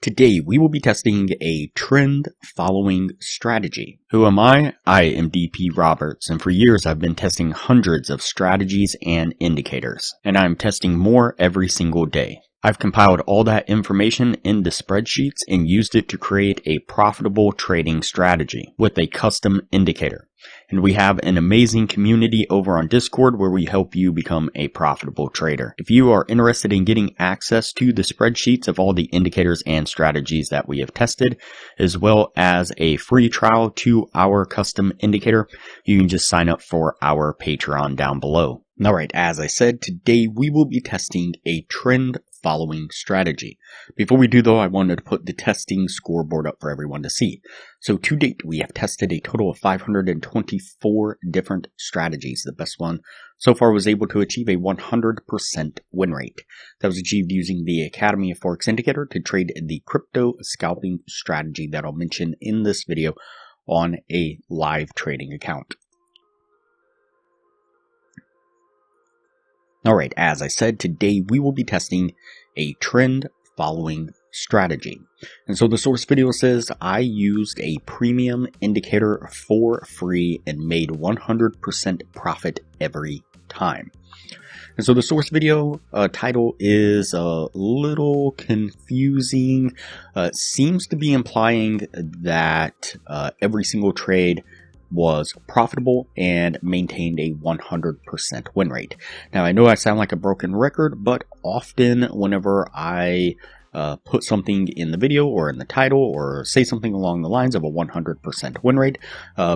Today, we will be testing a trend following strategy. Who am I? I am DP Roberts, and for years I've been testing hundreds of strategies and indicators, and I'm testing more every single day. I've compiled all that information into spreadsheets and used it to create a profitable trading strategy with a custom indicator. And we have an amazing community over on Discord where we help you become a profitable trader. If you are interested in getting access to the spreadsheets of all the indicators and strategies that we have tested, as well as a free trial to our custom indicator, you can just sign up for our Patreon down below. Alright, as I said, today we will be testing a trend following strategy. Before we do though, I wanted to put the testing scoreboard up for everyone to see. So to date, we have tested a total of 524 different strategies. The best one so far was able to achieve a 100% win rate. That was achieved using the Academy of Forex indicator to trade the crypto scalping strategy that I'll mention in this video on a live trading account. Alright, as I said, today we will be testing a trend following strategy. And so the source video says I used a premium indicator for free and made 100% profit every time. And so the source video title is a little confusing. Seems to be implying that every single trade was profitable and maintained a 100% win rate. Now, I know I sound like a broken record, but often whenever I put something in the video or in the title or say something along the lines of a 100% win rate,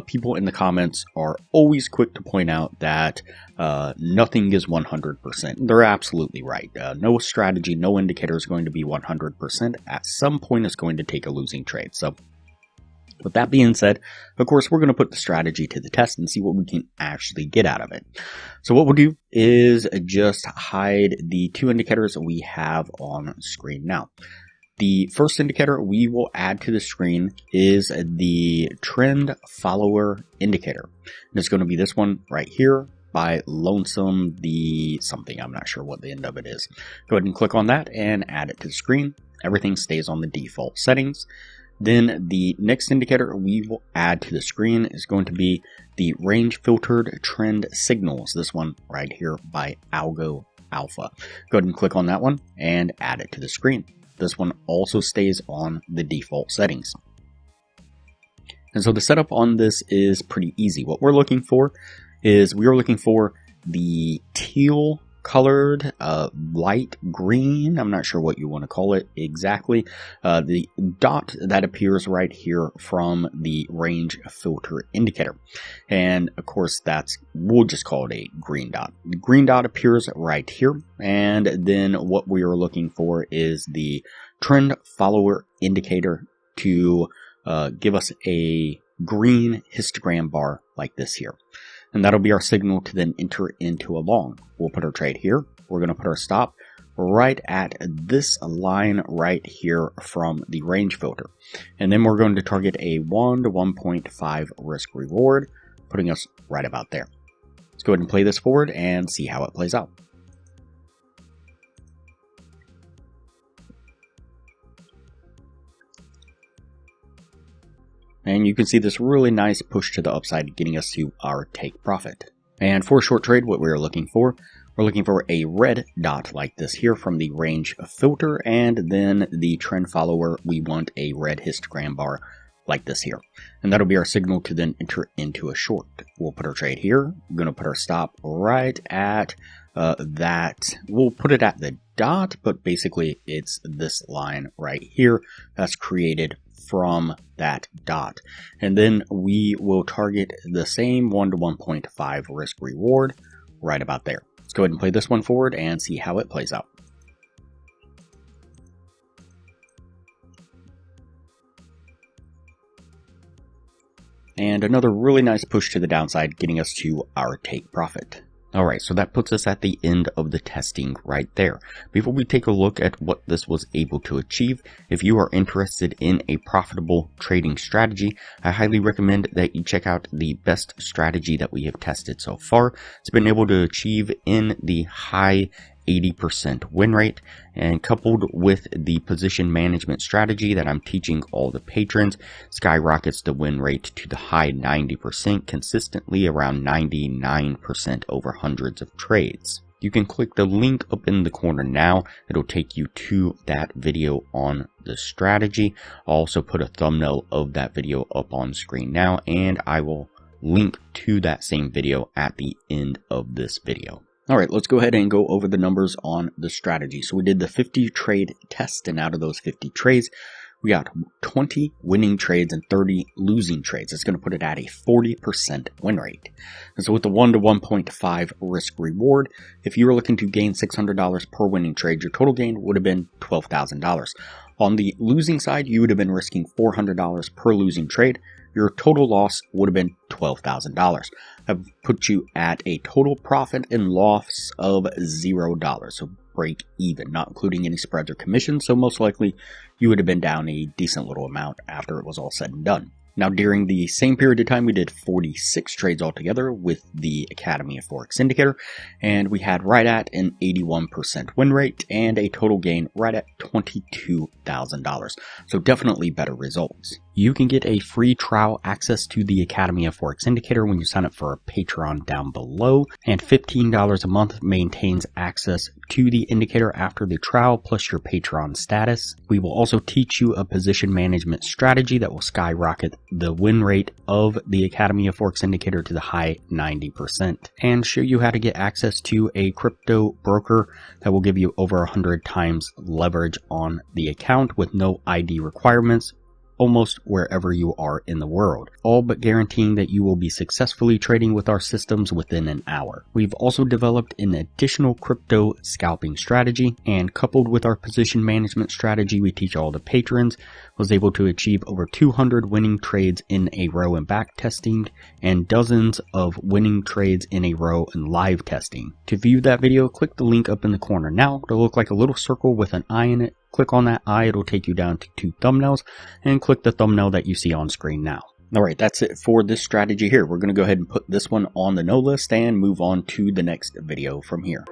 people in the comments are always quick to point out that nothing is 100%. They're absolutely right. No strategy, no indicator is going to be 100%. At some point, it's going to take a losing trade. So with that being said, of course, we're going to put the strategy to the test and see what we can actually get out of it. So what we'll do is just hide the two indicators we have on screen now. The first indicator we will add to the screen is the trend follower indicator. And it's going to be this one right here by Lonesome the something. I'm not sure what the end of it is. Go ahead and click on that and add it to the screen. Everything stays on the default settings. Then the next indicator we will add to the screen is going to be the range filtered trend signals. This one right here by Algo Alpha. Go ahead and click on that one and add it to the screen. This one also stays on the default settings. And so the setup on this is pretty easy. What we're looking for is we are looking for the teal colored light green, I'm not sure what you want to call it exactly, the dot that appears right here from the range filter indicator. And of course we'll just call it a green dot. The green dot appears right here, and then what we are looking for is the trend follower indicator to give us a green histogram bar like this here. And that'll be our signal to then enter into a long. We'll put our trade here. We're going to put our stop right at this line right here from the range filter. And then we're going to target a 1 to 1.5 risk reward, putting us right about there. Let's go ahead and play this forward and see how it plays out. And you can see this really nice push to the upside, getting us to our take profit. And for a short trade, what we're looking for a red dot like this here from the range filter, and then the trend follower, we want a red histogram bar like this here. And that'll be our signal to then enter into a short. We'll put our trade here. We're going to put our stop right at that. We'll put it at the dot, but basically it's this line right here that's created from that dot. And then we will target the same 1 to 1.5 risk reward right about there. Let's go ahead and play this one forward and see how it plays out. And another really nice push to the downside, getting us to our take profit. Alright, so that puts us at the end of the testing right there. Before we take a look at what this was able to achieve, if you are interested in a profitable trading strategy, I highly recommend that you check out the best strategy that we have tested so far. It's been able to achieve in the high 80% win rate, and coupled with the position management strategy that I'm teaching all the patrons, skyrockets the win rate to the high 90%, consistently around 99% over hundreds of trades. You can click the link up in the corner now. It'll take you to that video on the strategy. I'll also put a thumbnail of that video up on screen now, and I will link to that same video at the end of this video. Alright, let's go ahead and go over the numbers on the strategy. So we did the 50 trade test, and out of those 50 trades, we got 20 winning trades and 30 losing trades. It's going to put it at a 40% win rate. And so with the 1 to 1.5 risk reward, if you were looking to gain $600 per winning trade, your total gain would have been $12,000. On the losing side, you would have been risking $400 per losing trade. Your total loss would have been $12,000. That would put you at a total profit and loss of $0. So break even, not including any spreads or commissions. So most likely you would have been down a decent little amount after it was all said and done. Now, during the same period of time, we did 46 trades altogether with the Academy of Forex Indicator, and we had right at an 81% win rate and a total gain right at $22,000. So definitely better results. You can get a free trial access to the Academy of Forex Indicator when you sign up for a Patreon down below, and $15 a month maintains access to the indicator after the trial plus your Patreon status. We will also teach you a position management strategy that will skyrocket the win rate of the Academy of Forex Indicator to the high 90%, and show you how to get access to a crypto broker that will give you over 100 times leverage on the account with no ID requirements, almost wherever you are in the world, all but guaranteeing that you will be successfully trading with our systems within an hour. We've also developed an additional crypto scalping strategy, and coupled with our position management strategy we teach all the patrons, was able to achieve over 200 winning trades in a row in back testing and dozens of winning trades in a row in live testing. To view that video, click the link up in the corner now. It'll look like a little circle with an eye in it. Click on that eye, it'll take you down to 2 thumbnails, and click the thumbnail that you see on screen now. Alright, that's it for this strategy here. We're going to go ahead and put this one on the no list and move on to the next video from here.